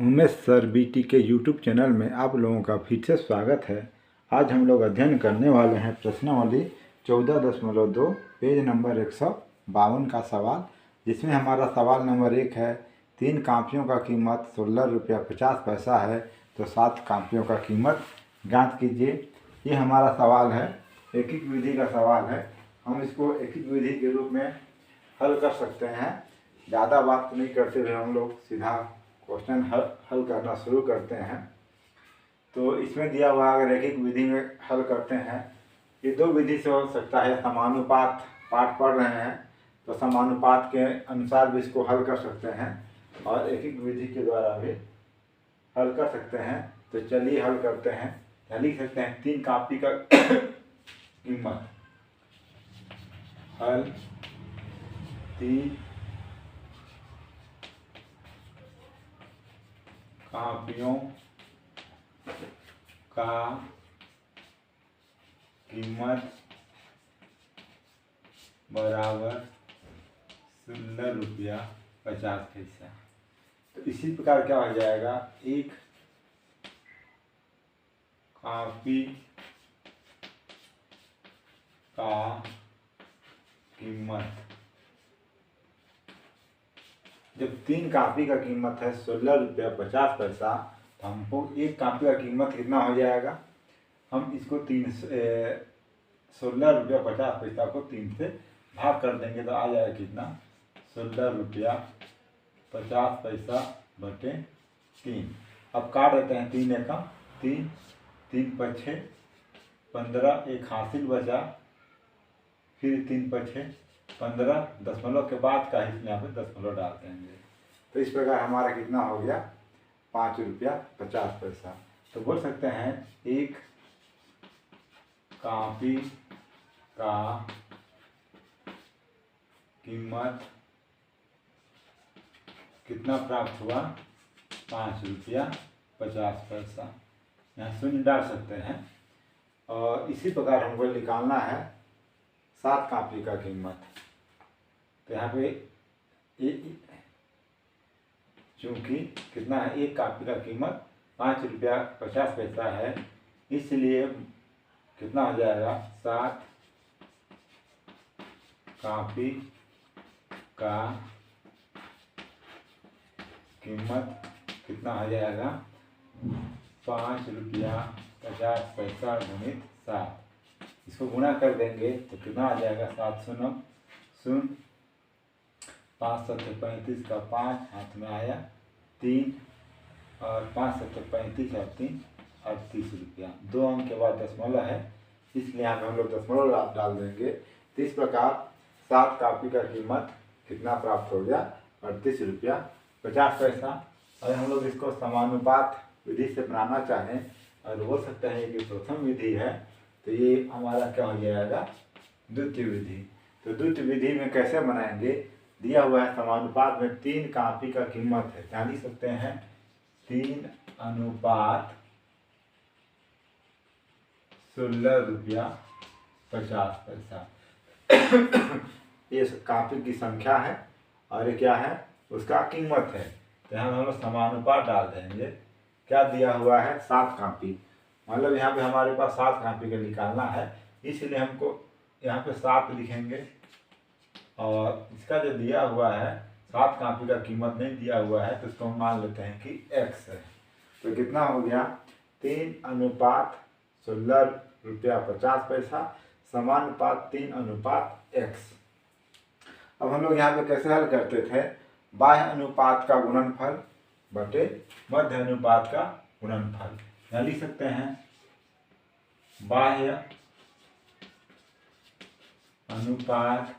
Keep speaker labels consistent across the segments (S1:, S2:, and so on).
S1: Umesh sir BT के YouTube channel में आप लोगों का फिर से स्वागत है। आज हम लोग अध्ययन करने वाले हैं प्रश्नावली 14.2 पेज नंबर 152 का सवाल, जिसमें हमारा सवाल नंबर 1 है। 3 कापियों का कीमत 16 रुपया 50 पैसा है, तो 7 कापियों का कीमत ज्ञात कीजिए। ये हमारा सवाल है, एक विधि का सवाल है। हम इसको एक विधि के रूप में हल कर सकते हैं। ज़्यादा बात नहीं करते हुए हम लोग सीधा क्वेश्चन हल करना शुरू करते हैं। तो इसमें दिया हुआ अगर एक विधि में हल करते हैं, ये 2 विधि से हो सकता है। समानुपात पाठ पढ़ रहे हैं तो समानुपात के अनुसार भी इसको हल कर सकते हैं, और एक विधि के द्वारा भी हल कर सकते हैं। तो चलिए हल करते हैं। लिख सकते हैं 3 कापी का कीमत। हल 3 कापियों का कीमत बराबर 16 रुपया 50 पैसा। तो इसी प्रकार क्या हो जाएगा, एक कापी का कीमत, जब 3 कापी का कीमत है 16 रुपया 50 पैसा, तो हमको एक कापी का कीमत कितना हो जाएगा। हम इसको 16 रुपया 50 पैसा को 3 से भाग कर देंगे तो आ जाएगा कितना, 16 रुपया 50 पैसा बटे 3। अब काट देते हैं 3 एकम 3, 3 पछे 15, एक हासिल बचा, फिर 3 पछे 15, दशमलव के बाद का ही यहाँ पे दशमलव डाल देंगे। तो इस प्रकार हमारा कितना हो गया, 5 रुपया 50 पैसा। तो बोल सकते हैं एक कापी का कीमत कितना प्राप्त हुआ, 5 रुपया 50 पैसा। यहाँ शून्य डाल सकते हैं। और इसी प्रकार हमको निकालना है 7 कापी का कीमत। तो यहाँ पे चूँकि कितना है, एक कापी का कीमत 5 रुपया 50 पैसा है, इसलिए कितना हो जाएगा, 7 कापी का कीमत कितना हो जाएगा, 5 रुपया 50 पैसा गुणित 7। इसको गुणा कर देंगे तो कितना आ जाएगा, 7 शून्य शून्य, 5 7 35 का 5 हाथ में आया 3, और 5 7 35 और 3 38 रुपया। 2 अंक के बाद दशमलव है, इसलिए यहाँ पे हम लोग दशमलव डाल देंगे। तो इस प्रकार 7 कापी का कीमत कितना प्राप्त हो गया, 38 रुपया 50 पैसा। और हम लोग इसको समानुपात विधि से बनाना चाहें और बोल सकते हैं कि प्रथम विधि है, तो ये हमारा क्या हो जाएगा, द्वितीय विधि। तो द्वितीय विधि में कैसे बनाएंगे, दिया हुआ है समानुपात में 3 कापी का कीमत है। क्या लिख सकते हैं, 3 अनुपात 16 रुपया 50 पैसा। ये कापी की संख्या है और ये क्या है, उसका कीमत है। तो यहाँ हम लोग समानुपात डाल देंगे। क्या दिया हुआ है, 7 कापी, मतलब यहाँ पे हमारे पास 7 कापी का निकालना है, इसलिए हमको यहाँ पे 7 लिखेंगे। और इसका जो दिया हुआ है 7 कापी का कीमत नहीं दिया हुआ है, तो इसको हम मान लेते हैं कि x है। तो कितना हो गया, 3 अनुपात 16 रुपया 50 पैसा समानुपात 3 अनुपात x। अब हम लोग यहाँ पे कैसे हल करते थे, बाह्य अनुपात का गुणनफल बटे मध्य अनुपात का गुणनफल। यहाँ लिख सकते हैं बाह्य अनुपात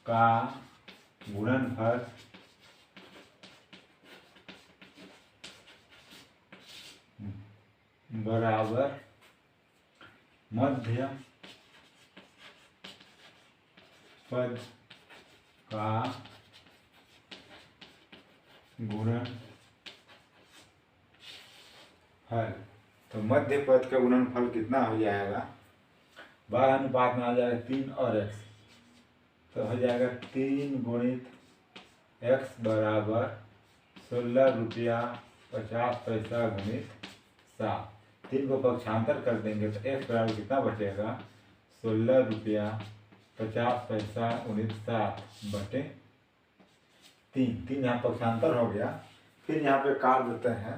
S1: का गुणनफल बराबर मध्य पद का गुणनफल। तो मध्य पद का गुणनफल कितना हो जाएगा, बाह्य अनुपात में आ जाएगा 3 और x, तो हो जाएगा 3 गुणित x बराबर 16 रुपया 50 पैसा गुणित 7। 3 को पक्षांतर कर देंगे तो x बराबर कितना बचेगा, 16 रुपया 50 पैसा गुणित 7 बटे 3। 3 यहाँ पक्षांतर हो गया। फिर यहाँ पे काट देते हैं,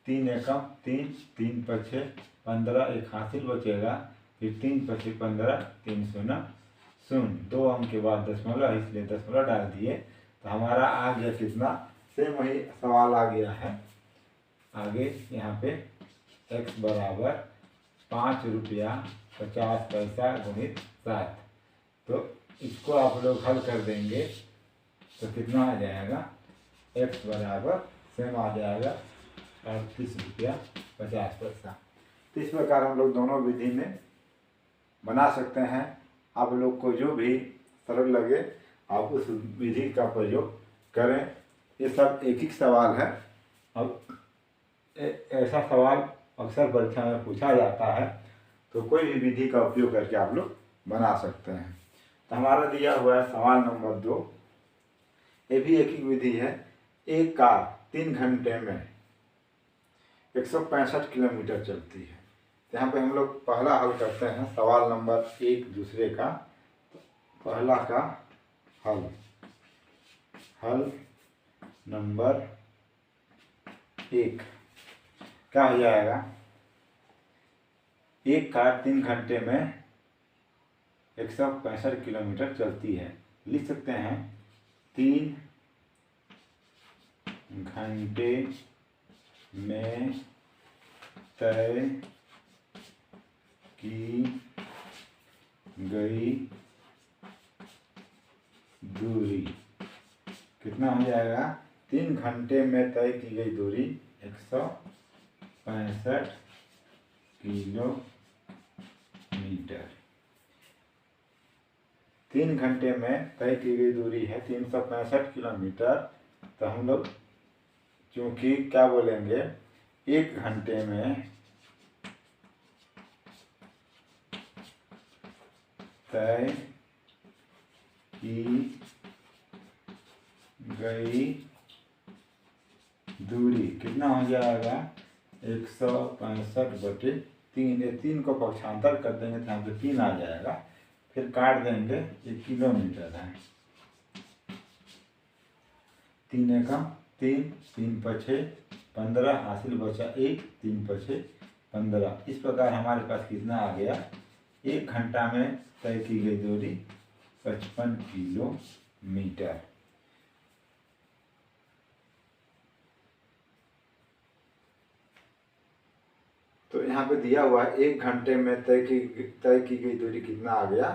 S1: 3 एकम 3, 3 पछे 15, एक हासिल बचेगा, फिर 3 पछे 15, 3 शून्य शून्य, 2 अंक के बाद दशमलव है इसलिए दशमलव डाल दिए तो हमारा आ गया कितना, सेम वही सवाल आ गया है। आगे यहाँ पे x बराबर 5 रुपया 50 पैसा गुणित 7, तो इसको आप लोग हल कर देंगे तो कितना आ जाएगा, x बराबर सेम आ जाएगा 38 रुपया 50 पैसा। तो इस प्रकार हम लोग दोनों विधि में बना सकते हैं। आप लोग को जो भी सरल लगे आप उस विधि का प्रयोग करें। ये सब एक ही सवाल है। अब ऐसा सवाल अक्सर परीक्षा में पूछा जाता है, तो कोई भी विधि का उपयोग करके आप लोग बना सकते हैं। तो हमारा दिया हुआ है सवाल नंबर 2। ये भी एक ही विधि है। एक कार 3 घंटे में 165 किलोमीटर चलती है। तो यहाँ पे हम लोग पहला हल करते हैं, सवाल नंबर 1 दूसरे का। पहला का हल नंबर 1 क्या हो जाएगा, एक कार 3 घंटे में 165 किलोमीटर चलती है। लिख सकते हैं 3 घंटे में तय की गई दूरी कितना हो जाएगा, 3 घंटे में तय की गई दूरी 165 किलोमीटर। 3 घंटे में तय की गई दूरी है 365 किलोमीटर। तो हम लोग चूँकि क्या बोलेंगे, 1 घंटे में तय की गई दूरी कितना हो जाएगा, 165/3। ये 3 को पक्षांतर कर देंगे तो यहाँ पे 3 आ जाएगा। फिर काट देंगे, ये किलोमीटर है। 3 एकम 3, 3 पछे 15, हासिल बचा 1, 3 पछे 15। इस प्रकार हमारे पास कितना आ गया, 1 घंटा में तय की गई दूरी 55 किलोमीटर। तो यहाँ पे दिया हुआ है 1 घंटे में तय की गई दूरी कितना आ गया,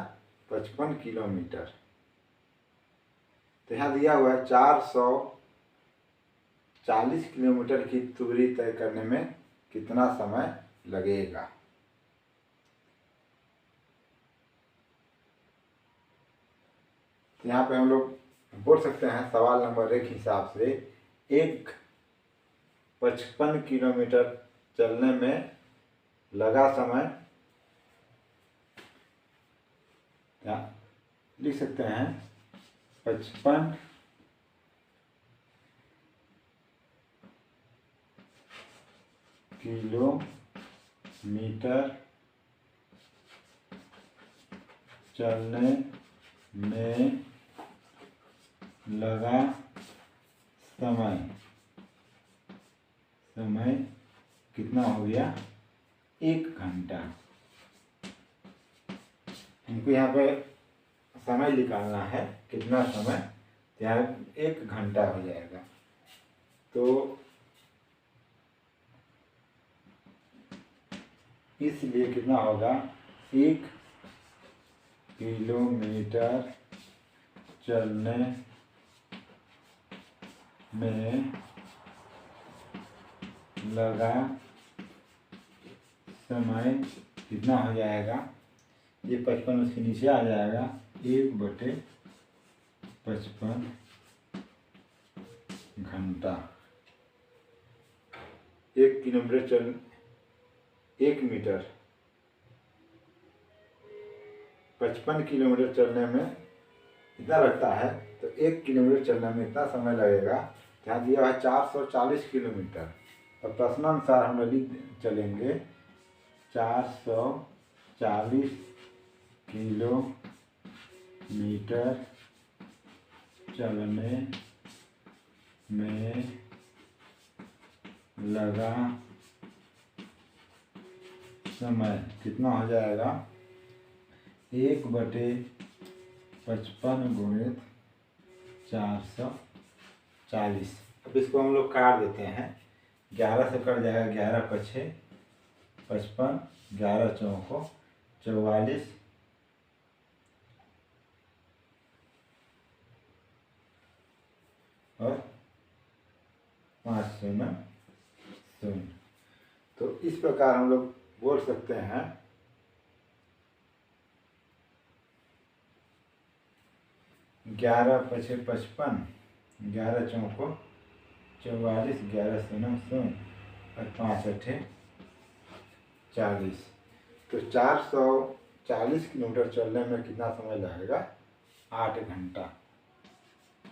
S1: 55 किलोमीटर। तो यहाँ दिया हुआ है 440 किलोमीटर की दूरी तय करने में कितना समय लगेगा। तो यहाँ पे हम लोग बोल सकते हैं सवाल नंबर 1 हिसाब से, 55 किलोमीटर चलने में लगा समय, लिख सकते हैं 55 किलोमीटर चलने में लगा समय कितना हो गया, 1 घंटा। इनको यहाँ पे समय निकालना है, कितना समय, यहाँ 1 घंटा हो जाएगा। तो इसलिए कितना होगा, 1 किलोमीटर चलने में लगा समय कितना हो जाएगा, ये 55 उसके नीचे आ जाएगा, 1/55 घंटा। 1 किलोमीटर 1 मीटर 55 किलोमीटर चलने में कितना लगता है, तो 1 किलोमीटर चलने में इतना समय लगेगा। यहाँ दिया हुआ है 440 किलोमीटर। तो प्रश्नानुसार हम लोग चलेंगे 440 किलोमीटर चलने में लगा समय कितना हो जाएगा, 1/55 गुणित 440। अब इसको हम लोग काट देते हैं, 11 से कट जाएगा, 11 पछे 55, 11 चौको 44 और 5 शून्य शून्य। तो इस प्रकार हम लोग बोल सकते हैं 11 पछे 55, 11 चौको 44, 11 शून्य शून्य और 5 अठे 40। तो 440 किलोमीटर चलने में कितना समय लगेगा, 8 घंटा।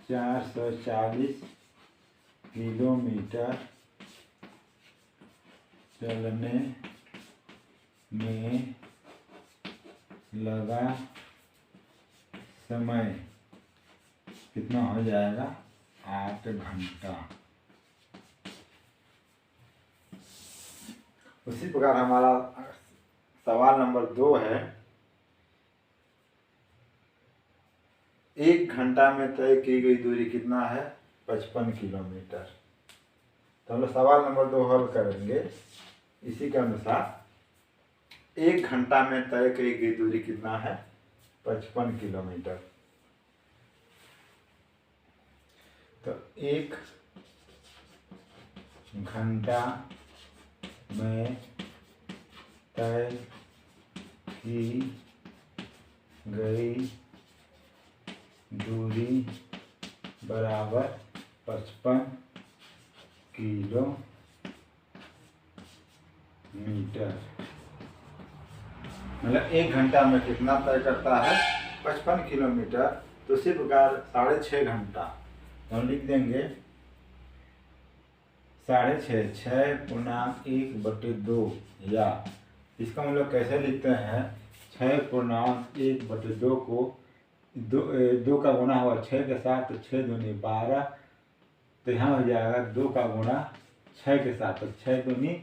S1: 440 किलोमीटर चलने में लगा समय कितना हो जाएगा, 8 घंटा। उसी प्रकार हमारा सवाल नंबर 2 है, 1 घंटा में तय की गई दूरी कितना है, 55 किलोमीटर। तो हम लोग सवाल नंबर 2 हल करेंगे इसी के अनुसार। 1 घंटा में तय की गई दूरी कितना है, 55 किलोमीटर। तो 1 घंटा में तय की गई दूरी बराबर 55 किलोमीटर। मतलब 1 घंटा में कितना तय करता है, 55 किलोमीटर। तो उसी प्रकार 6.5 घंटा हम लिख देंगे 6.5, 6/1/2, या इसका हम लोग कैसे लिखते हैं, 6/1/2 को 2 का गुणा हुआ 6 के साथ, तो 6 दूनी 12। तो यहाँ हो जाएगा 2 का गुणा 6 के साथ, तो 6 दूनी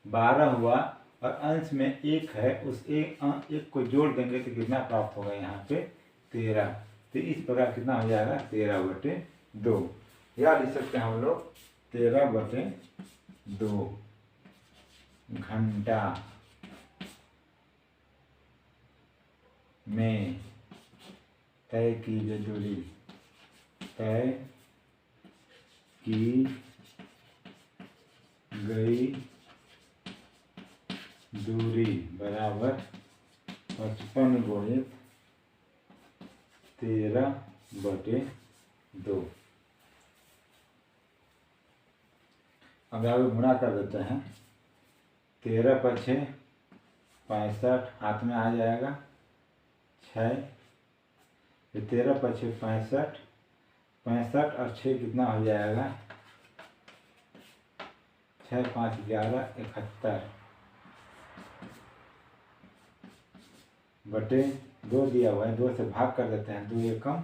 S1: 12 हुआ, और अंश में 1 है, उस एक को जोड़ देंगे तो कितना प्राप्त होगा, यहाँ पे 13। तो इस प्रकार कितना हो जाएगा, 13/2, या लिख सकते हैं हम लोग 13/2 घंटा में तय की गई दूरी, तय की गई दूरी बराबर 55 गुणित 13/2। अब आगे गुणा कर देते हैं, 13 पछे 65 हाथ में आ जाएगा 6, 13 पछे 65, 65 और 6 कितना हो जाएगा, 6 5 11 71 बटे 2 दिया हुआ है, 2 से भाग कर देते हैं, 2 एकम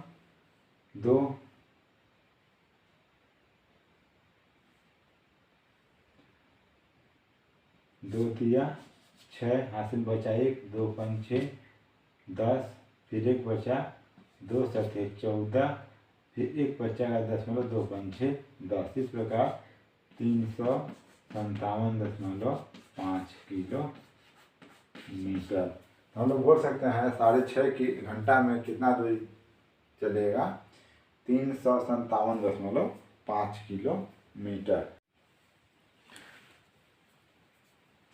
S1: 2, 2 दिया 6, हासिल बचा 1, 2 पंचे 10, फिर 1 बचा 2 सत्ते 14, फिर 1 बचाएगा 10.2 पंचे 10। इस प्रकार 357.5 किलोमीटर। हम लोग बोल सकते हैं 6.5 घंटा में कितना दूरी चलेगा, 357.5 किलोमीटर।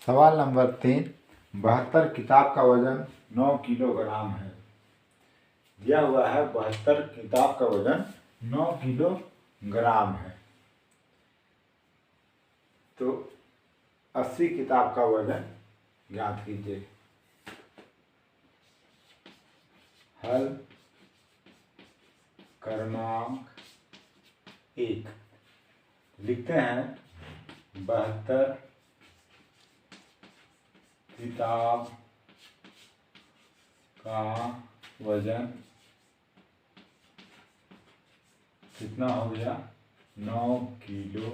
S1: सवाल नंबर 3, 72 किताब का वजन 9 किलोग्राम है। दिया हुआ है 72 किताब का वजन 9 किलोग्राम है। तो 80 किताब का वजन ज्ञात कीजिए। हल क्रमांक 1। लिखते हैं 72 किताब का वजन कितना हो गया? 9 किलो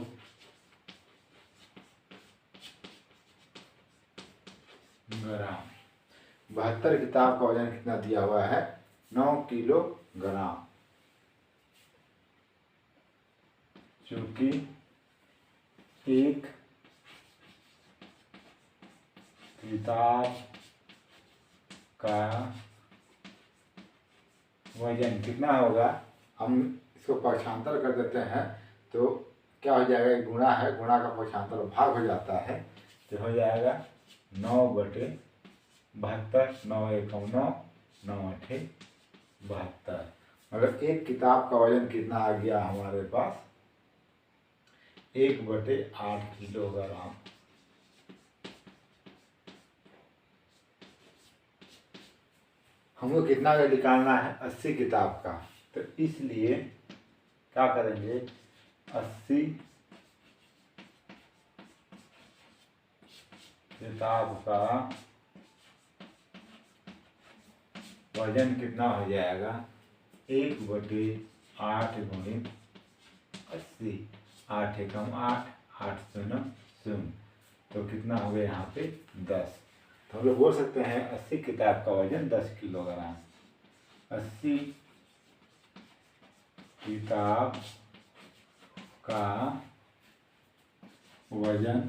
S1: ग्राम। 72 किताब का वजन कितना दिया हुआ है? 9 किलो ग्राम। चूंकि एक किताब का वजन कितना होगा? हम इसको पक्षांतर कर देते हैं तो क्या हो जाएगा? गुणा है, गुणा का पक्षांतर भाग हो जाता है, तो हो जाएगा 9/72। 9 एकम 9, 9 अठे 72। मतलब एक किताब का वजन कितना आ गया हमारे पास? 1/8 किलोग्राम। हमको कितना का निकालना है? 80 किताब का। तो इसलिए क्या करेंगे? 80 किताब का वजन कितना हो जाएगा? 1/8 गुणित 80। 8 एकम 8, 8 शून्य 0। तो कितना हो गया यहाँ पे? 10। तो हम लोग बोल सकते हैं 80 किताब का वजन 10 किलोग्राम। 80 किताब का वजन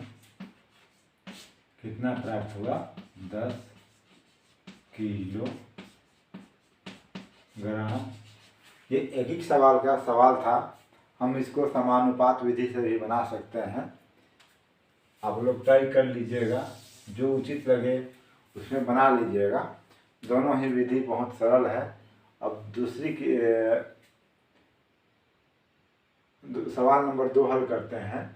S1: कितना प्राप्त हुआ? 10 किलोग्राम। ये एक ही सवाल का सवाल था, हम इसको समानुपात विधि से भी बना सकते हैं। आप लोग ट्राई कर लीजिएगा, जो उचित लगे उसमें बना लीजिएगा। दोनों ही विधि बहुत सरल है। अब दूसरी की सवाल नंबर 2 हल करते हैं।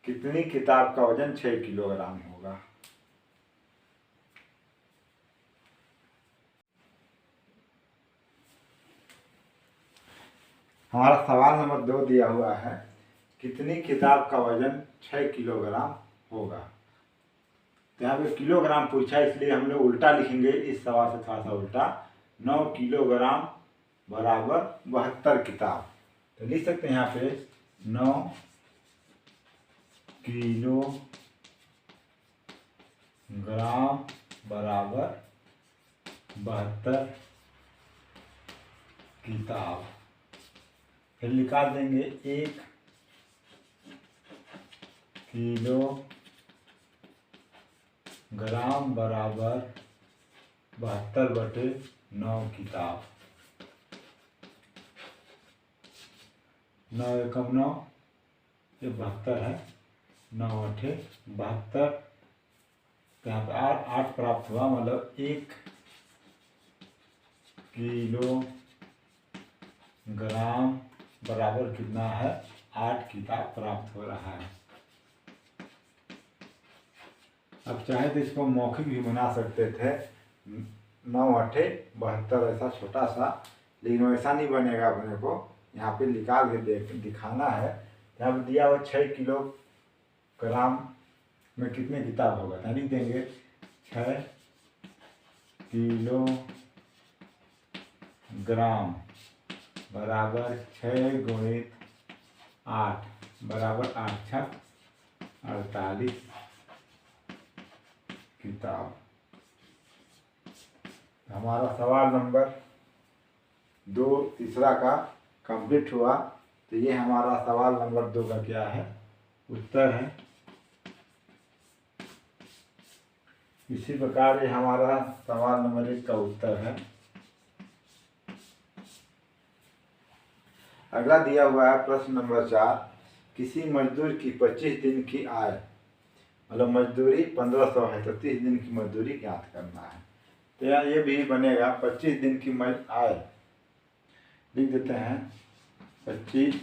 S1: कितनी किताब का वजन 6 किलोग्राम होगा? हमारा सवाल नंबर 2 दिया हुआ है, कितनी किताब का वजन 6 किलोग्राम होगा। तो यहाँ पे किलोग्राम पूछा, इसलिए हम लोग उल्टा लिखेंगे। इस सवाल से थोड़ा सा उल्टा, 9 किलोग्राम बराबर 72 किताब। तो लिख सकते हैं यहाँ पे 9 किलोग्राम बराबर 72 किताब। फिर निकाल देंगे 1 किलोग्राम बराबर 72/9 किताब। 9 एकम 9, ये 72 है। 9 अठे 72। तो यहाँ पे 8 प्राप्त हुआ, मतलब 1 किलोग्राम बराबर कितना है? 8 किताब प्राप्त हो रहा है। अब चाहे तो इसको मौखिक भी बना सकते थे, 9 अठे 72, ऐसा छोटा सा, लेकिन वैसा नहीं बनेगा। अपने को यहाँ पे निकाल के दिखाना है। यहाँ पे दिया हुआ 6 किलोग्राम में कितने किताब होगा? तो लिख देंगे 6 किलोग्राम बराबर 6 गुणित 8 बराबर 8 6 48 किताब। हमारा सवाल नंबर 2 तीसरा का कंप्लीट हुआ। तो ये हमारा सवाल नंबर 2 का क्या है? उत्तर है। इसी प्रकार ये हमारा सवाल नंबर 1 का उत्तर है। अगला दिया हुआ है प्रश्न नंबर 4। किसी मजदूर की 25 दिन की आय, मतलब मजदूरी 1500 है, तो 30 दिन की मजदूरी ज्ञात करना है। तो यहाँ ये भी बनेगा 25 दिन की आय। लिख देते हैं 25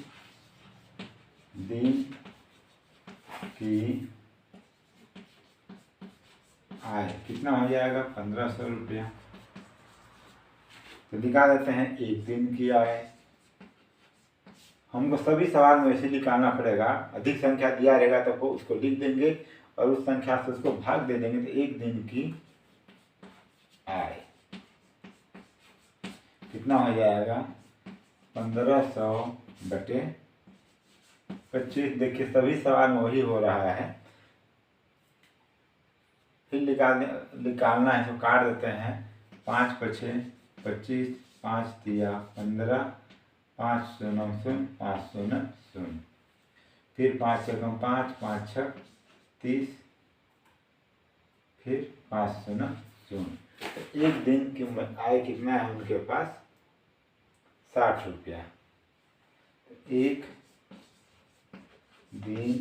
S1: दिन की आय कितना हो जाएगा? 1500 रुपया। तो दिखा देते हैं 1 दिन की आय। हमको सभी सवाल में वैसे निकालना पड़ेगा। अधिक संख्या दिया रहेगा तो उसको लिख देंगे और उस संख्या से उसको भाग दे देंगे तो एक दिन की आय कितना हो जाएगा 1500 बटे 25। देखिए सभी सवाल में वही हो रहा है। फिर निकालना है तो काट देते हैं। 5 पछे 25, 5 तिया 15, 5 शून्य 0, 5 शून्य 0, फिर 5 एकम 5, 5 छक 30, फिर 5 शून्य 0। एक दिन की आय कितना है उनके पास 60 रुपया। एक दिन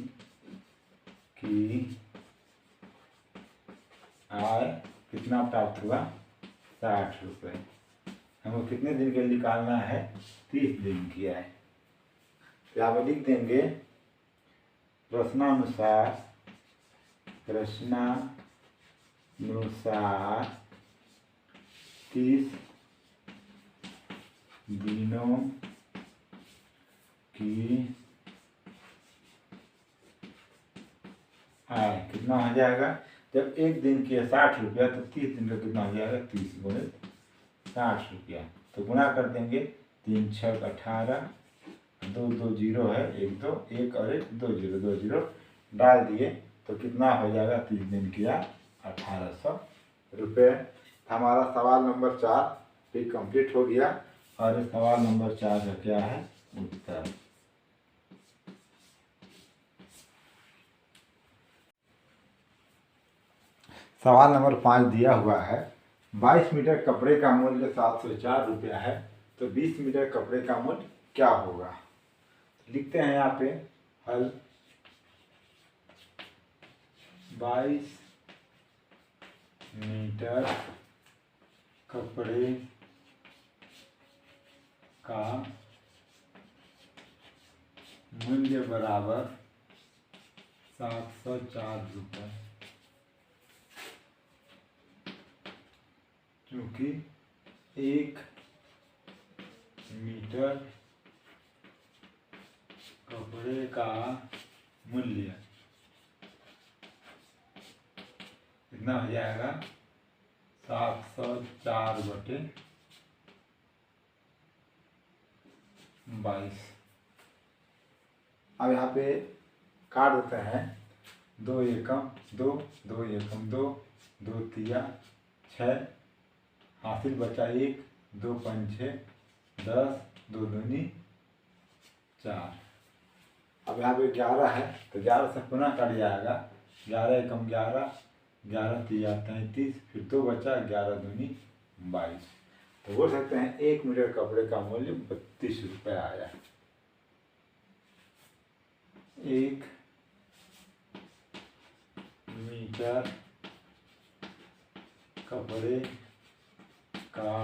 S1: की आय कितना प्राप्त हुआ 60 रुपये। हमको कितने दिन के लिए निकालना है 30 दिन की आय। तो आप लिख देंगे प्रश्नानुसार 30 दिनों की आय कितना हो जाएगा। जब एक दिन की है 60 रुपया तो 30 दिन का कितना हो जाएगा 30 गुणे 60 रुपया। तो गुणा कर देंगे 3 छक 18, 2 2 0 है 1 2 1 और 1 2 0 2 0 डाल दिए तो कितना हो जाएगा 30 दिन किया 1800 रुपये। हमारा सवाल नंबर 4 भी कंप्लीट हो गया और इस सवाल नंबर 4 का क्या है उत्तर। सवाल नंबर 5 दिया हुआ है 22 मीटर कपड़े का मूल्य 704 रुपया है तो 20 मीटर कपड़े का मूल्य क्या होगा। लिखते हैं यहाँ पे हल। 22 मीटर कपड़े का मूल्य बराबर 704 रुपये, क्योंकि 1 मीटर कपड़े का मूल्य कितना हो जाएगा 704 बटे 22। अब यहाँ पे काट देते हैं 2 एकम 2, 2 एकम 2, 2 तिया 6, हासिल बचा 1, 2 पंचे 10, 2 दूनी 4। अब यहाँ पे 11 है तो 11 से पुनः कट जाएगा। 11 एकम 11, 11 तिया 33, फिर 2 बचा 11 दूनी 22। तो बोल सकते हैं 1 मीटर कपड़े का मूल्य 32 रुपये आया। 1 मीटर कपड़े का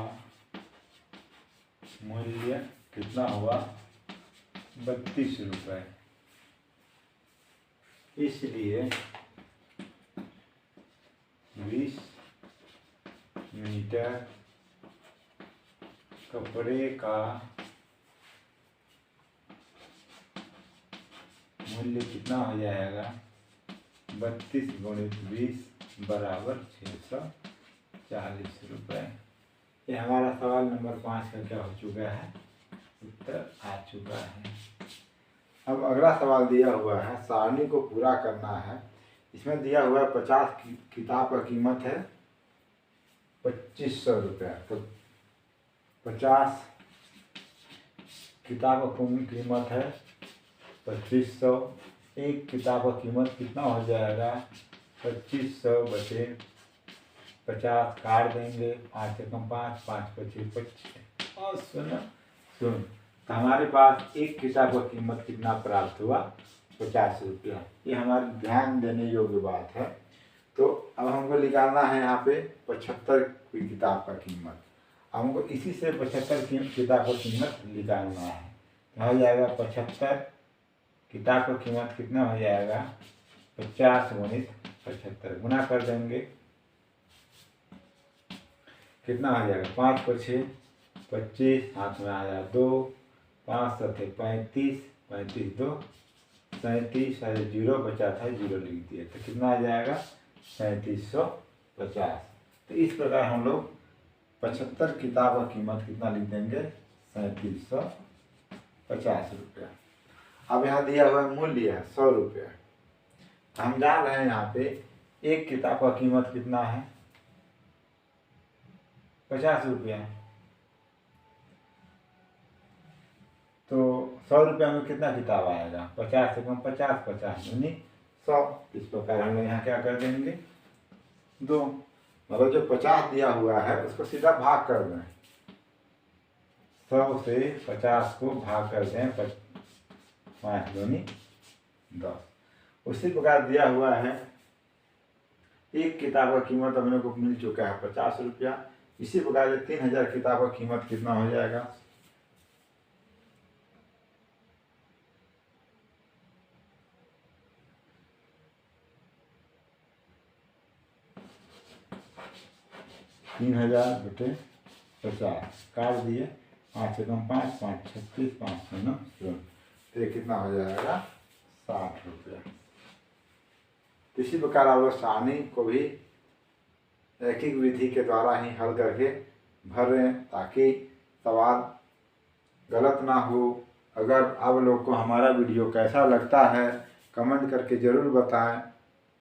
S1: मूल्य कितना हुआ 32 रुपये। इसलिए 20 मीटर कपड़े का मूल्य कितना हो जाएगा 32 गुणित 20 बराबर 640 रुपये। ये हमारा सवाल नंबर 5 का क्या हो चुका है उत्तर आ चुका है। अब अगला सवाल दिया हुआ है सारणी को पूरा करना है। इसमें दिया हुआ है 50 किताब का कीमत है 2500 रुपया। तो 50 किताब का कीमत है 2500। एक किताब का कीमत कितना हो जाएगा 2500 बटे 50 काट देंगे 5 एकम 5, 5 पच्चीस 25 और 0 0। तो हमारे पास एक किताब का कीमत कितना प्राप्त हुआ 50 रुपया। ये हमारे ध्यान देने योग्य बात है। तो अब हमको निकालना है यहाँ पे 75 की किताब का कीमत। हमको इसी से 75 किताब का कीमत निकालना है। तो हो जाएगा 75 किताब का कीमत कितना हो जाएगा 50 गुणित 75 गुना कर देंगे कितना हो जाएगा 5 पछे 25, हाथ में आया 2, 5 सत्ते 35, 35 2 37 है, जीरो बचा था, जीरो लिख दिए तो कितना आ जाएगा 3750। तो इस प्रकार हम लोग 75 किताब का कीमत कितना लिख देंगे 3750 रुपया। अब यहाँ दिया हुआ मूल्य है 100 रुपया। हम जान रहे हैं यहाँ पे एक किताब का कीमत कितना है 50 रुपया। तो 100 रुपया में कितना किताब आएगा 50 से कम 50, 50 यानी 100। इस प्रकार हम लोग यहाँ क्या कर देंगे 2, मतलब जो 50 दिया हुआ है उसको सीधा भाग कर दें, 100 से 50 को भाग कर दें, 5 दूनी 10। उसी प्रकार दिया हुआ है एक किताब का कीमत हम लोग को मिल चुका है 50 रुपया। इसी प्रकार से 3000 किताब का कीमत कितना हो जाएगा 3000 बटे 50 काट दिए, 5 से कम 5, 5 36, 5 से 9 16, तो ये कितना हो जाएगा 60 रुपया। इसी प्रकार आप लोग सारणी को भी रैखिक विधि के द्वारा ही हल करके भरें ताकि सवाल गलत ना हो। अगर आप लोग को हमारा वीडियो कैसा लगता है कमेंट करके ज़रूर बताएं।